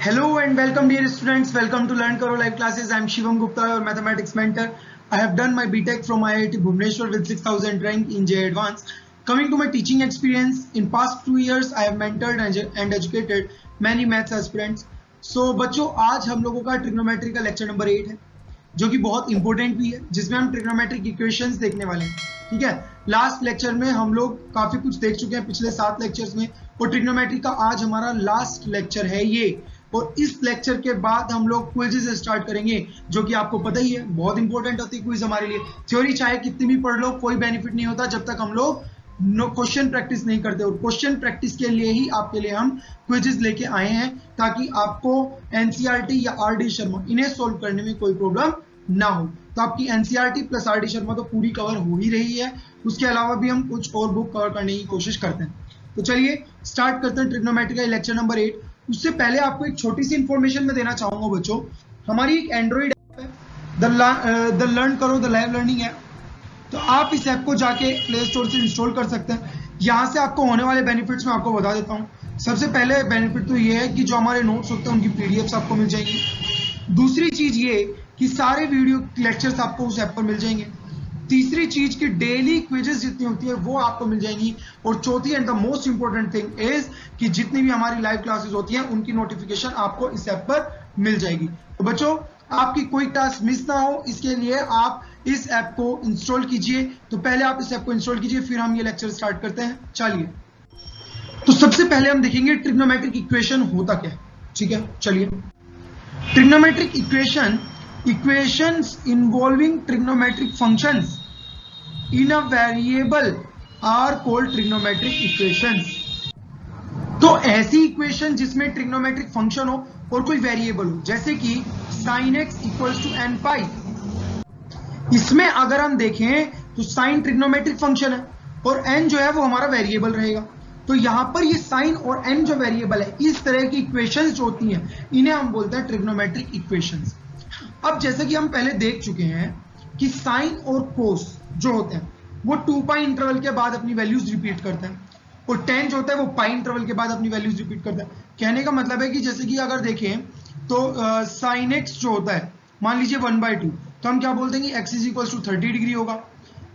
Hello and welcome dear students, welcome to Learn Karo live classes. I am Shivam Gupta, your mathematics mentor. I have done my BTech from IIT Bhubaneswar with 6000 rank in JEE Advanced. Coming to my teaching experience, in past 2 years I have mentored and educated many maths aspirants. So बच्चों, आज हम लोगों का trigonometry का lecture number 8 है, जो कि बहुत इंपॉर्टेंट भी है, जिसमें हम ट्रिग्नोमेट्रिक इक्वेशंस देखने वाले हैं. ठीक है, लास्ट लेक्चर में हम लोग काफी कुछ देख चुके हैं पिछले 7 लेक्चर्स में, और ट्रिग्नोमेट्री का आज हमारा लास्ट लेक्चर है ये. और इस लेक्चर के बाद हम लोग क्विज़ेस स्टार्ट करेंगे, जो कि आपको पता ही है बहुत इंपॉर्टेंट होती है क्विज हमारे लिए. थ्योरी चाहे कितनी भी पढ़ लो, कोई बेनिफिट नहीं होता जब तक हम लोग क्वेश्चन प्रैक्टिस नहीं करते. और क्वेश्चन प्रैक्टिस के लिए ही आपके लिए हम क्विज़ेस लेके आए हैं, ताकि आपको एनसीईआरटी या आरडी शर्मा इन्हें सोल्व करने में कोई प्रॉब्लम ना हो. तो आपकी एनसीईआरटी प्लस आरडी शर्मा तो पूरी कवर हो ही रही है, उसके अलावा भी हम कुछ और बुक कवर करने की कोशिश करते हैं. तो चलिए स्टार्ट करते हैं ट्रिग्नोमेट्री का लेक्चर नंबर 8. उससे पहले आपको एक छोटी सी इंफॉर्मेशन में देना चाहूंगा बच्चों. हमारी एक एंड्रॉइड ऐप है, द लर्न करो द लाइव लर्निंग ऐप. तो आप इस ऐप को जाके प्ले स्टोर से इंस्टॉल कर सकते हैं. यहाँ से आपको होने वाले बेनिफिट्स मैं आपको बता देता हूँ. सबसे पहले बेनिफिट तो ये है कि जो हमारे नोट्स होते हैं उनकी पीडीएफ्स आपको मिल जाएंगी. दूसरी चीज ये कि सारे वीडियो लेक्चर्स आपको उस ऐप पर मिल जाएंगे. तीसरी चीज की डेली क्विजेस जितनी होती है वो आपको मिल जाएंगी. और चौथी and the most important thing is कि जितनी भी हमारी लाइव क्लासेस होती हैं उनकी नोटिफिकेशन आपको इस ऐप पर मिल जाएगी. तो बच्चों, आपकी कोई टास्क मिस ना हो, इसके लिए आप इस ऐप को इंस्टॉल कीजिए. तो पहले आप इस ऐप को इंस्टॉल कीजिए, फिर हम ये लेक्चर स्टार्ट करते हैं. चलिए, तो सबसे पहले हम देखेंगे ट्रिग्नोमेट्रिक इक्वेशन होता क्या है. ठीक है, चलिए. Trigonometric equation, equations involving trigonometric functions in a variable are called trigonometric equations. तो ऐसी इक्वेशन जिसमें ट्रिग्नोमेट्रिक फंक्शन हो और कोई वेरिएबल हो, जैसे कि sin x equals to n pi. इसमें अगर हम देखें तो sin ट्रिग्नोमेट्रिक फंक्शन है और n जो है वो हमारा वेरिएबल रहेगा. तो यहां पर ये sin और n जो वेरिएबल है, इस तरह की इक्वेशंस जो होती हैं इन्हें हम बोलते हैं ट्रिग्नोमेट्रिक इक्वेशंस. अब जैसे कि हम पहले देख चुके हैं कि साइन और कोस जो होते हैं वो 2 पाई इंटरवल के बाद अपनी वैल्यूज रिपीट करते हैं, और tan जो होता है वो पाई इंटरवल के बाद अपनी वैल्यूज रिपीट करता है. कहने का मतलब है कि जैसे कि अगर देखें तो साइन एक्स जो होता है, मान लीजिए 1/2, तो हम क्या बोल देंगे x is equal to 30 degree होगा.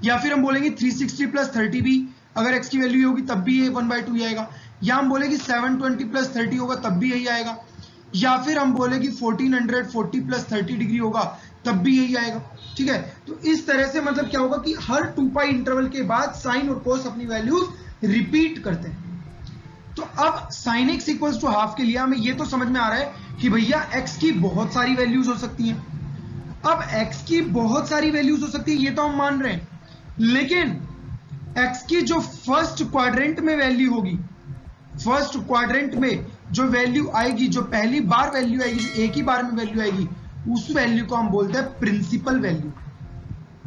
या फिर हम बोलेंगे 360 प्लस 30 भी अगर x की वैल्यू होगी तब भी ये 1/2 ही आएगा. या हम बोलेंगे 720 प्लस 30 होगा तब भी यही आएगा. या फिर हम बोले कि 1440 प्लस 30 डिग्री होगा तब भी यही आएगा. ठीक है, तो इस तरह से मतलब क्या होगा कि हर 2 पाई इंटरवल के बाद साइन और कोस अपनी वैल्यूज रिपीट करते हैं. तो अब sine x equals to half के लिए हमें ये तो समझ में आ रहा है कि भैया एक्स की बहुत सारी वैल्यूज हो सकती हैं. अब एक्स की बहुत सारी वैल्यूज हो सकती है ये तो हम मान रहे हैं, लेकिन एक्स की जो फर्स्ट क्वाड्रेंट में वैल्यू होगी, फर्स्ट क्वाड्रेंट में जो वैल्यू आएगी, जो पहली बार वैल्यू आएगी, जो एक ही बार में वैल्यू आएगी, उस वैल्यू को हम बोलते हैं प्रिंसिपल वैल्यू.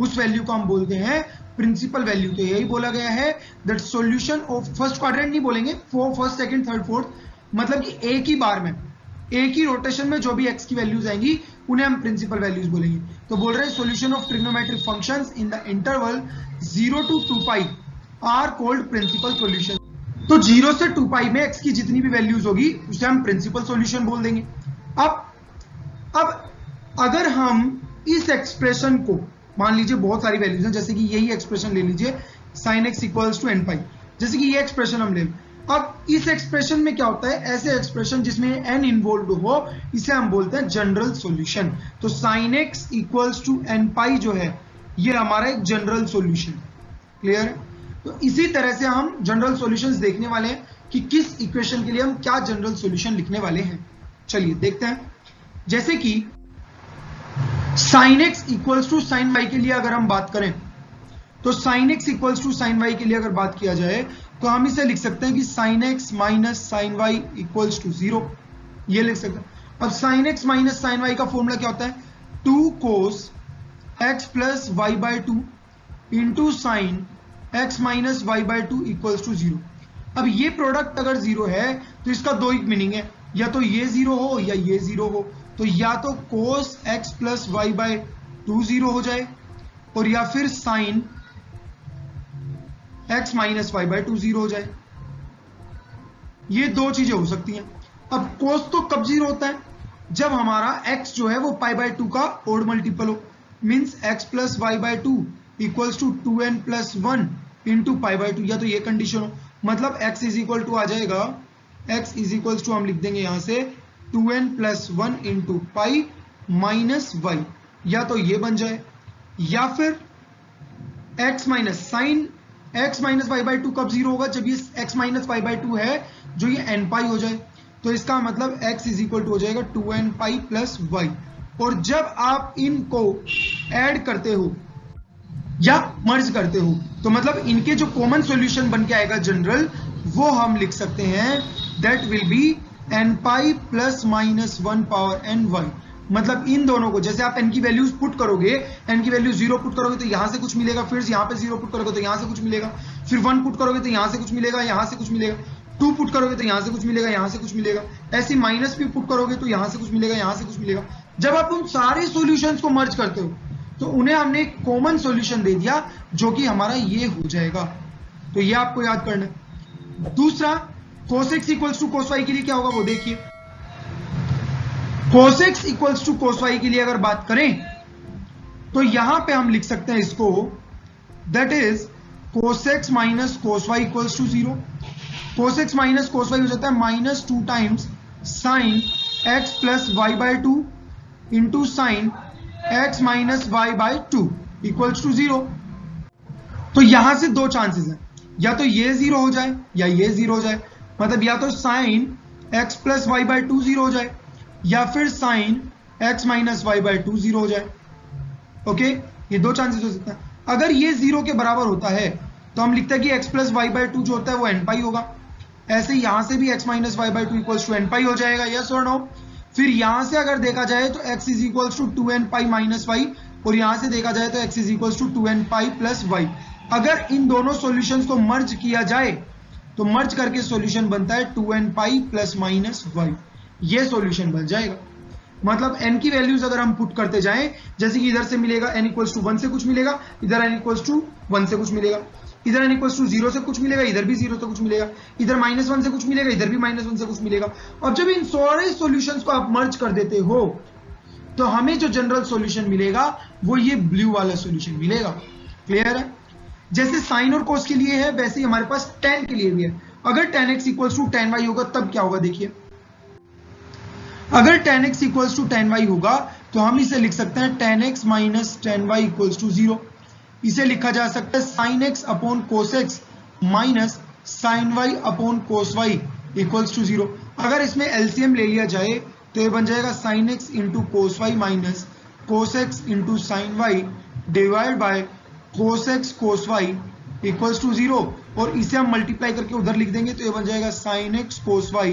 उस वैल्यू को हम बोलते हैं प्रिंसिपल वैल्यू. तो यही बोला गया है that solution of first quadrant नहीं बोलेंगे, फर्स्ट सेकंड थर्ड फोर्थ, मतलब कि एक ही बार में, एक ही रोटेशन में जो भी एक्स की वैल्यूज आएंगी उन्हें हम प्रिंसिपल वैल्यूज बोलेंगे. तो बोल रहे हैं solution of trigonometric functions in the interval 0 to 2 pi are called principal solution. तो 0 से 2 पाई में x की जितनी भी वैल्यूज होगी उसे हम प्रिंसिपल सॉल्यूशन बोल देंगे. अब अगर हम इस एक्सप्रेशन को, मान लीजिए बहुत सारी वैल्यूज हैं, जैसे कि यही एक्सप्रेशन ले लीजिए sin x equals to n pi, जैसे कि ये एक्सप्रेशन हम ले. अब इस एक्सप्रेशन में क्या होता है, ऐसे एक्सप्रेशन जिसमें n इन्वॉल्व हो इसे हम बोलते हैं जनरल सॉल्यूशन. तो sin x equals to n pi जो है ये हमारा एक जनरल सॉल्यूशन. क्लियर है? तो इसी तरह से हम जनरल सॉल्यूशंस देखने वाले हैं कि किस इक्वेशन के लिए हम क्या जनरल सॉल्यूशन लिखने वाले हैं. चलिए देखते हैं. जैसे कि sin x equals to sin y के लिए अगर हम बात करें, तो sin x equals to sin y के लिए अगर बात किया जाए तो हम इसे लिख सकते हैं कि sin x minus sin y equals to 0, ये लिख सकते हैं. अब sin x minus sin y का फॉर्मूला क्या होता है, 2 cos x plus y/2 into sine x minus y/2 equals to 0. अब ये प्रोडक्ट अगर 0 है तो इसका दो ही मीनिंग है, या तो ये 0 हो या ये 0 हो. तो या तो cos x प्लस y/2 0 हो जाए, और या फिर sin x माइनस y/2 0 हो जाए. ये दो चीजें हो सकती हैं. अब कोस तो कब जीरो होता है, जब हमारा x जो है वो पाई बाय 2 का ओड मल्टीपल हो, means x plus y by 2 equals to 2n plus 1 into pi by 2, या तो ये कंडीशन हो, मतलब x इज इक्वल टू आ जाएगा, x इज इक्वल्स टू हम लिख देंगे यहां से 2n plus 1 into pi minus y, या तो ये बन जाए, या फिर x minus sine x minus y by 2 कब जीरो होगा, जब ये x माइनस वाई बाई 2 है जो ये n पाई हो जाए, तो इसका मतलब x इज इक्वल टू हो जाएगा 2n पाई प्लस वाई। और जब आप इनको ऐड करते हो या मर्ज करते हो तो मतलब इनके जो कॉमन सॉल्यूशन बन के आएगा जनरल, वो हम लिख सकते हैं that will be n pi plus minus 1 power n y. मतलब इन दोनों को जैसे आप n की वैल्यूज पुट करोगे, n की वैल्यू 0 पुट करोगे तो यहां से कुछ मिलेगा, फिर यहाँ पे 0 पुट करोगे तो यहां से कुछ मिलेगा, फिर 1 पुट करोगे तो यहां से कुछ मिलेगा, यहां से कुछ मिलेगा, 2 पुट करोगे तो यहां से कुछ मिलेगा, यहां से कुछ मिलेगा, ऐसी माइनस भी पुट करोगे तो यहां से कुछ मिलेगा, यहां से कुछ मिलेगा। जब आप उन सारे सॉल्यूशंस को मर्ज करते हो तो उन्हें हमने एक कॉमन सॉल्यूशन दे दिया जो कि हमारा ये हो जाएगा। तो ये आपको याद करना है। दूसरा, cos x equals to cos y के लिए क्या होगा वो देखिए। cos x equals to cos y के लिए अगर बात करें तो यहां पे हम लिख सकते हैं इसको, that is cos x minus cos y equals to 0। cos x minus cos y हो जाता है minus 2 times sine x plus y by 2 into sine x minus y by 2 equals to 0। तो यहां से दो चांसेस हैं, या तो ये 0 हो जाए या ये 0 हो जाए, मतलब या तो sine x plus y by 2 0 हो जाए या फिर sine x minus y by 2 0 हो जाए। ओके, ये दो चांसेस हो सकते हैं। अगर ये 0 के बराबर होता है तो हम लिखते हैं कि x प्लस वाई बाय 2 जो होता है वो n पाई होगा। ऐसे यहां से भी x minus y by 2 equals to n pi हो जाएगा, यस और नो। फिर यहां से अगर देखा जाए तो x is equals to 2n pi minus y, और यहां से देखा जाए तो x is equals to 2n pi plus y. अगर इन दोनों सॉल्यूशंस को मर्ज किया जाए तो मर्ज करके सॉल्यूशन बनता है 2n pi plus minus y, ये सॉल्यूशन बन जाएगा। मतलब n की वैल्यूज अगर हम पुट करते जाएं, जैसे कि इधर से मिलेगा n इक्वल्स टू 1 से कुछ मिलेगा, इधर n इक्वल्स टू 1 से कुछ मिलेगा, इधर n इक्वल्स टू 0 से कुछ मिलेगा, इधर भी 0 से कुछ मिलेगा, इधर माइनस 1 से कुछ मिलेगा, इधर भी माइनस 1 से कुछ मिलेगा। और जब इन सारे सॉल्यूशंस को आप मर्ज कर देते हो तो हमें जो जनरल सॉल्यूशन मिलेगा वो ये ब्लू वाला सॉल्यूशन मिलेगा। क्लियर है? जैसे साइन और कोस के लिए है वैसे ही हमारे पास tan के लिए भी है। अगर tan x equals to tan y होगा तब क्या होगा देखिए। अगर tan x equals to tan y होगा तो हम इसे लिख सकते हैं tan x माइनस tan y इक्वल्स टू 0। इसे लिखा जा सकता है sin x upon cos x minus sin y upon cos y equals to 0। अगर इसमें एलसीएम ले लिया जाए तो ये बन जाएगा sin x into cos y minus cos x into sin y divide by cos x cos y equals to 0। और इसे हम मल्टीप्लाई करके उधर लिख देंगे तो ये बन जाएगा sin x cos y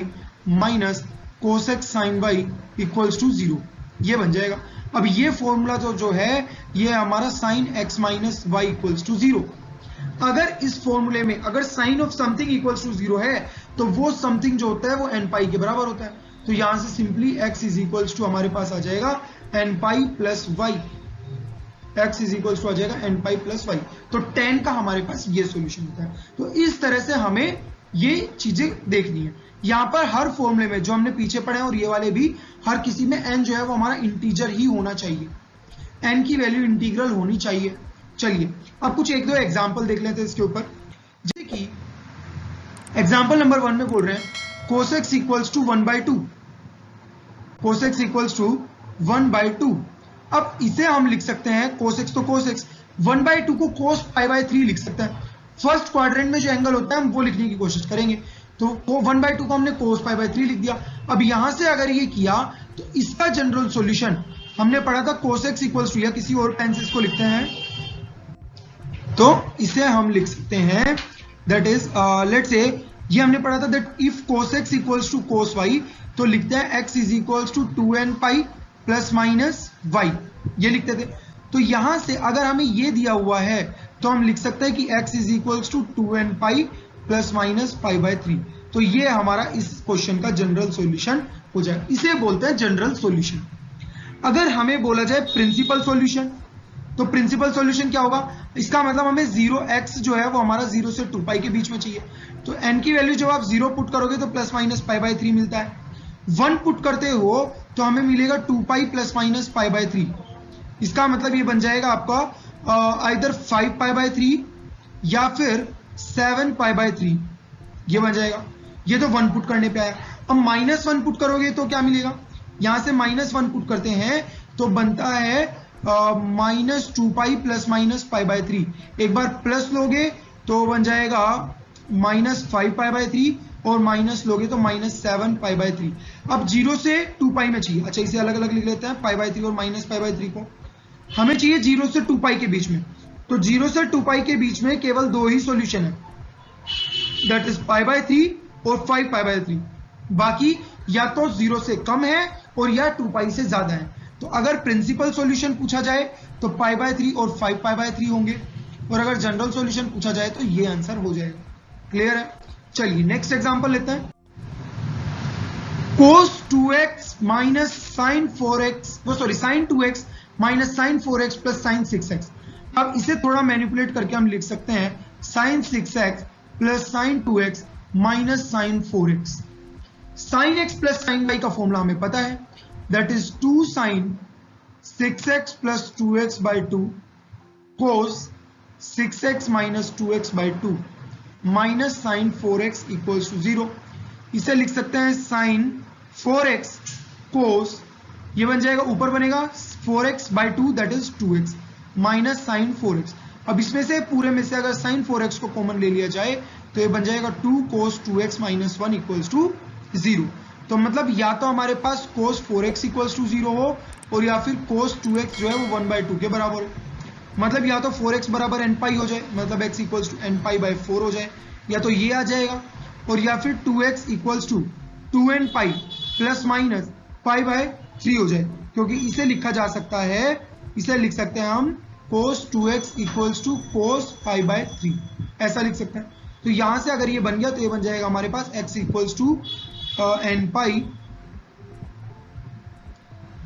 minus cos x sin y equals to 0, ये बन जाएगा। अब ये फॉर्मूला जो है ये हमारा sin x minus y equals to 0। अगर इस फॉर्मूले में अगर sine of something equals to 0 है तो वो समथिंग जो होता है वो n पाई के बराबर होता है। तो यहां से simply x is equals to हमारे पास आ जाएगा n pi plus y, x is equals to आ जाएगा n पाई प्लस y। तो tan का हमारे पास ये सॉल्यूशन होता है। तो इस तरह से हमें ये चीजें देखनी है। यहाँ पर हर फॉर्मूले में जो हमने पीछे पढ़े और ये वाले भी, हर किसी में n जो है वो हमारा इंटीजर ही होना चाहिए, n की वैल्यू इंटीग्रल होनी चाहिए। चलिए अब कुछ एक दो एग्जांपल देख लेते हैं इसके ऊपर। जैसे कि एग्जांपल नंबर 1 में बोल रहे हैं cos x equals to 1/2, cos x equals to 1/2। अब इसे हम लिख सकते हैं cos x तो cos x, 1/2 को cos π/3 लिख सकते हैं। फर्स्ट क्वाड्रेंट में जो एंगल होता है हम वो लिखने की कोशिश करेंगे। तो 1/2 को हमने cos π/3 लिख दिया। अब यहां से अगर ये किया तो इसका जनरल सॉल्यूशन हमने पढ़ा था cos x इक्वल्स टू, या किसी और पेन से इसको लिखते हैं तो इसे हम लिख सकते हैं दैट इज लेट्स से ये हमने पढ़ा था that if cos x equals to cos y तो लिखते हैं x is equals to 2n pi plus minus y, ये लिखते थे। तो यहां से अगर हमें ये दिया हुआ है तो हम लिख सकते हैं कि x is equals to 2n pi plus minus π/3। तो ये हमारा इस क्वेश्चन का जनरल सॉल्यूशन हो जाए, इसे बोलते हैं जनरल सॉल्यूशन। अगर हमें बोला जाए प्रिंसिपल सॉल्यूशन तो प्रिंसिपल सॉल्यूशन क्या होगा, इसका मतलब हमें 0x जो है वो हमारा 0 से 2 पाई के बीच में चाहिए। तो n की वैल्यू जब आप 0 पुट करोगे तो प्लस माइनस π/3 मिलता है। 1 पुट करते हो तो हमें मिलेगा 2 पाई प्लस माइनस पाई बाय 3। इसका मतलब ये बन जाएगा आपका आइदर 5 पाई बाय 3 या फिर 7 पाई बाय 3, ये बन जाएगा। ये तो 1 पुट करने पे आया। अब -1 पुट करोगे तो क्या मिलेगा, यहां से -1 पुट करते हैं तो बनता है -2 पाई प्लस माइनस पाई बाय 3। एक बार प्लस लोगे तो बन जाएगा -5 पाई बाय 3 और माइनस लोगे तो -7 पाई बाय 3। अब 0 से 2 पाई में चाहिए। अच्छा, इसे अलग अलग लिख लेते हैं, पाई बाय 3 और माइनस पाई बाय 3 को। हमें चाहिए 0 से 2 पाई के बीच में, तो 0 से 2 पाई के बीच में केवल 2 ही सॉल्यूशन है, दैट इज पाई बाय 3 और 5 पाई बाय 3। बाकी या तो 0 से कम है और या 2 पाई से ज्यादा है। तो अगर प्रिंसिपल सॉल्यूशन पूछा जाए तो पाई बाय 3 और 5 पाई बाय 3 होंगे, और अगर जनरल सॉल्यूशन पूछा जाए तो ये आंसर हो जाएगा। क्लियर है? चलिए नेक्स्ट एग्जांपल लेते हैं। cos 2x minus sin 4x, sin 2x minus sin 4x plus sin 6x। अब इसे थोड़ा मैनिपुलेट करके हम लिख सकते हैं sin 6x plus sin 2x minus sin 4x। sin x plus sin y का फॉर्मूला हमें पता है, that is 2 sin 6x plus 2x by 2 cos 6x minus 2x by 2 minus sine 4x equals to 0। इसे लिख सकते हैं sign 4x कोस, ये बन जाएगा, ऊपर बनेगा 4x by 2 that is 2x minus sine 4x। अब इसमें से पूरे में से अगर साइन 4x को कॉमन ले लिया जाए तो ये बन जाएगा 2 cos 2x minus 1 equals to 0। तो मतलब या तो हमारे पास cos 4x इक्वल्स टू 0 हो और या फिर cos 2x जो है वो 1/2 के बराबर हो। मतलब या तो 4x बराबर n पाई हो जाए, मतलब x equals to n pi by 4 हो जाए, या तो ये आ जाएगा, और या फिर 2x equals to 2n pi plus minus pi by 3 हो जाए, क्योंकि इसे लिखा जा सकता है, इसे लिख सकते हैं हम cos 2x equals to cos pi by 3, ऐसा लिख सकते हैं। तो यहां से अगर ये बन गया तो ये बन जाएगा हमारे पास x equals to n pi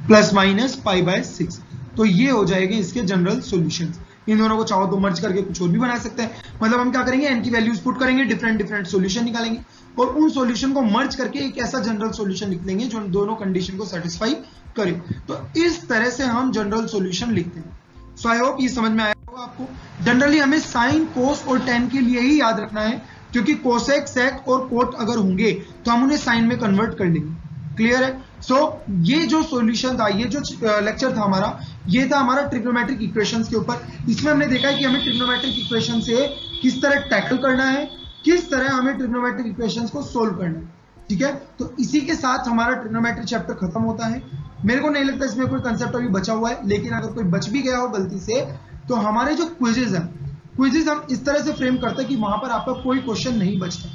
plus minus pi by 6। तो ये हो जाएंगे इसके जनरल सॉल्यूशंस। इन दोनों को चाहो तो मर्ज करके कुछ और भी बना सकते हैं। मतलब हम क्या करेंगे, n की वैल्यूज पुट करेंगे, डिफरेंट डिफरेंट सॉल्यूशन निकालेंगे और उन सॉल्यूशन को मर्ज करके एक ऐसा जनरल सॉल्यूशन लिख लेंगे जो दोनों कंडीशन को सेटिस्फाई करे। तो इस तरह से हम जनरल सॉल्यूशन लिखते हैं। सो आई होप ये समझ में आया होगा आपको। जनरली हमें साइन, कोस और टेन के लिए ही याद रखना है, क्योंकि कोसेक, सेक और कोट अगर होंगे तो हम उन्हें साइन में कन्वर्ट कर लेंगे। क्लियर है? सो ये जो सॉल्यूशन था, ये जो लेक्चर था हमारा, ये था हमारा ट्रिग्नोमेट्रिक इक्वेशंस के ऊपर। इसमें हमने देखा है कि हमें ट्रिग्नोमेट्रिक इक्वेशन से किस तरह टैकल करना है, किस तरह हमें ट्रिग्नोमेट्रिक इक्वेशंस को सोल्व करना है। ठीक है, तो इसी के साथ हमारा ट्रिग्नोमेट्री चैप्टर खत्म होता है। मेरे को नहीं लगता इसमें कोई कंसेप्ट अभी बचा हुआ है, लेकिन अगर कोई बच भी गया हो गलती से तो हमारे जो क्विजेज हैं, क्विजेज हम इस तरह से फ्रेम करते हैं कि वहां पर आपका कोई क्वेश्चन नहीं बचता।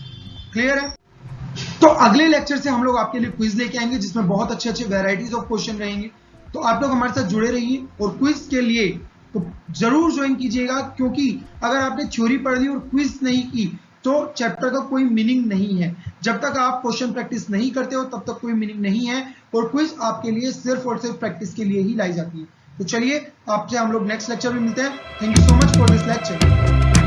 क्लियर है? तो अगले लेक्चर से हम लोग आपके लिए क्विज लेके आएंगे जिसमें बहुत अच्छे अच्छे वैरायटीज ऑफ क्वेश्चन रहेंगे। तो आप लोग हमारे साथ जुड़े रहिए और क्विज के लिए तो जरूर ज्वाइन कीजिएगा, क्योंकि अगर आपने थ्योरी पढ़ ली और क्विज नहीं की तो चैप्टर का कोई मीनिंग नहीं है। जब तक आप क्वेश्चन प्रैक्टिस नहीं करते हो तब तक कोई मीनिंग नहीं है, और क्विज आपके लिए सिर्फ और सिर्फ प्रैक्टिस के लिए ही लाई जाती है। तो चलिए आपसे हम लोग नेक्स्ट लेक्चर में मिलते हैं। Thank you so much for this lecture.